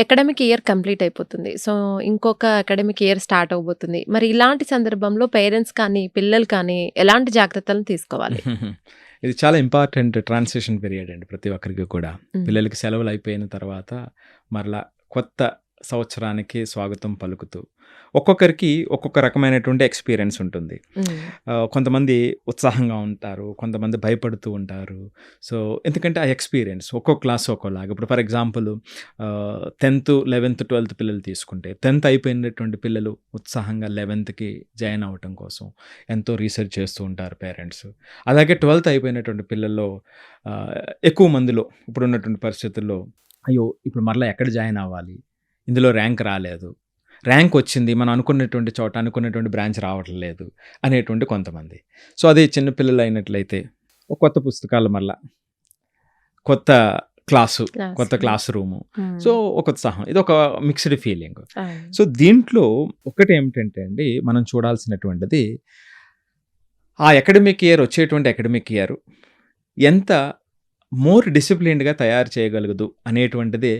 Academic year complete అయిపోతుంది. So, ఇంకొక academic year start అవ్వబోతుంది. మరి ఇలాంటి సందర్భంలో పేరెంట్స్ కానీ, పిల్లలు కానీ ఎలాంటి జాగ్రత్తలను తీసుకోవాలి? ఇది చాలా ఇంపార్టెంట్ ట్రాన్సిషన్ పీరియడ్ అండి ప్రతి ఒక్కరికి కూడా. హ్మ్. పిల్లలకి సెలవులు అయిపోయిన తర్వాత మరలా కొత్త సంవత్సరానికి స్వాగతం పలుకుతూ ఒక్కొక్కరికి ఒక్కొక్క రకమైనటువంటి ఎక్స్పీరియన్స్ ఉంటుంది. హ్మ్. కొంతమంది ఉత్సాహంగా ఉంటారు, కొంతమంది భయపడుతూ ఉంటారు. సో ఎందుకంటే ఆ ఎక్స్పీరియన్స్ ఒక్కో క్లాస్ ఒక్కోలాగా. ఇప్పుడు for example 10th, 11th, 12th పిల్లలు తీసుకుంటే 10th అయిపోయినటువంటి పిల్లలు ఉత్సాహంగా 11thకి జాయిన్ అవ్వటం కోసం ఎంతో రీసెర్చ్ చేస్తూ ఉంటారు పేరెంట్స్. అలాగే 12th అయిపోయినటువంటి పిల్లల్లో ఎక్కువ మందిలో ఇప్పుడున్నటువంటి పరిస్థితుల్లో అయ్యో ఇప్పుడు మరలా ఎక్కడ జాయిన్ అవ్వాలి, ఇందులో ర్యాంక్ రాలేదు, ర్యాంక్ వచ్చింది మనం అనుకున్నటువంటి చోట అనుకున్నటువంటి బ్రాంచ్ రావట్లేదు అనేటువంటి కొంతమంది. సో అదే చిన్నపిల్లలు అయినట్లయితే ఒక కొత్త పుస్తకాలు, మళ్ళా కొత్త క్లాసు, కొత్త క్లాస్ రూము, సో ఒక ఉత్సాహం, ఇది ఒక మిక్స్డ్ ఫీలింగ్. సో దీంట్లో ఒకటి ఏమిటంటే అండి, మనం చూడాల్సినటువంటిది ఆ అకాడమిక్ ఇయర్ వచ్చేటువంటి అకాడమిక్ ఇయర్ ఎంత మోర్ డిసిప్లిన్డ్గా తయారు చేయగలగదు అనేటువంటిది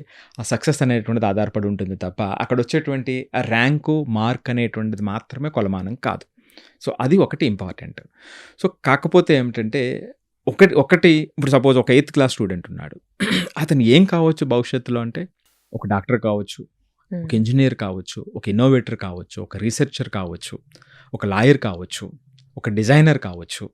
ఆ సక్సెస్ అనేటువంటిది ఆధారపడి ఉంటుంది తప్ప అక్కడ వచ్చేటువంటి ఆ ర్యాంకు మార్క్ అనేటువంటిది మాత్రమే కొలమానం కాదు. సో అది ఒకటి ఇంపార్టెంట్. సో కాకపోతే ఏమిటంటే ఒకటి ఇప్పుడు సపోజ్ ఒక 8th క్లాస్ స్టూడెంట్ ఉన్నాడు, అతను ఏం కావచ్చు భవిష్యత్తులో అంటే ఒక డాక్టర్ కావచ్చు, ఒక ఇంజనీర్ కావచ్చు, ఒక ఇన్నోవేటర్ కావచ్చు, ఒక రీసెర్చర్ కావచ్చు, ఒక లాయర్ కావచ్చు, ఒక డిజైనర్ కావచ్చు,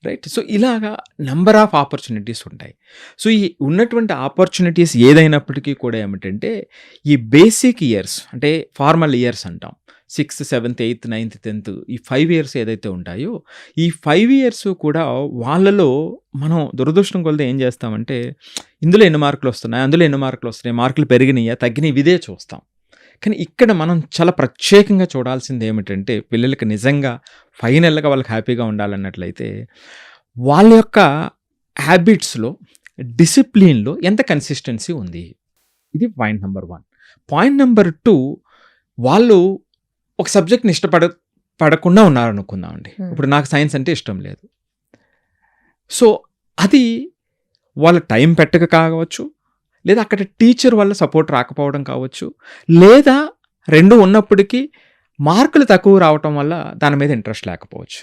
రైట్. సో ఇలాగా నెంబర్ ఆఫ్ ఆపర్చునిటీస్ ఉంటాయి. సో ఈ ఉన్నటువంటి ఆపర్చునిటీస్ ఏదైనప్పటికీ కూడా ఏమిటంటే ఈ బేసిక్ ఇయర్స్ అంటే ఫార్మల్ ఇయర్స్ అంటాం, 6th, 7th, 8th, 9th, 10th, ఈ 5 years ఏదైతే ఉంటాయో ఈ 5 years కూడా వాళ్ళలో మనం దురదృష్టం కొలది ఏం చేస్తామంటే ఇందులో ఎన్ని మార్కులు వస్తున్నాయి, అందులో ఎన్ని మార్కులు వస్తున్నాయి, మార్కులు పెరిగినాయా తగ్గినాయి ఇదే చూస్తాం. కానీ ఇక్కడ మనం చాలా ప్రత్యేకంగా చూడాల్సింది ఏమిటంటే పిల్లలకి నిజంగా ఫైనల్గా వాళ్ళకి హ్యాపీగా ఉండాలన్నట్లయితే వాళ్ళ యొక్క హ్యాబిట్స్లో, డిసిప్లిన్లో ఎంత కన్సిస్టెన్సీ ఉంది, ఇది పాయింట్ నెంబర్ 1. పాయింట్ నెంబర్ 2, వాళ్ళు ఒక సబ్జెక్ట్ని పడకుండా ఉన్నారనుకుందామండి. ఇప్పుడు నాకు సైన్స్ అంటే ఇష్టం లేదు, సో అది వాళ్ళ టైం పెట్టక కావచ్చు, లేదా అక్కడ టీచర్ వల్ల సపోర్ట్ రాకపోవడం కావచ్చు, లేదా రెండు ఉన్నప్పటికీ మార్కులు తక్కువ రావటం వల్ల దాని మీద ఇంట్రెస్ట్ లేకపోవచ్చు.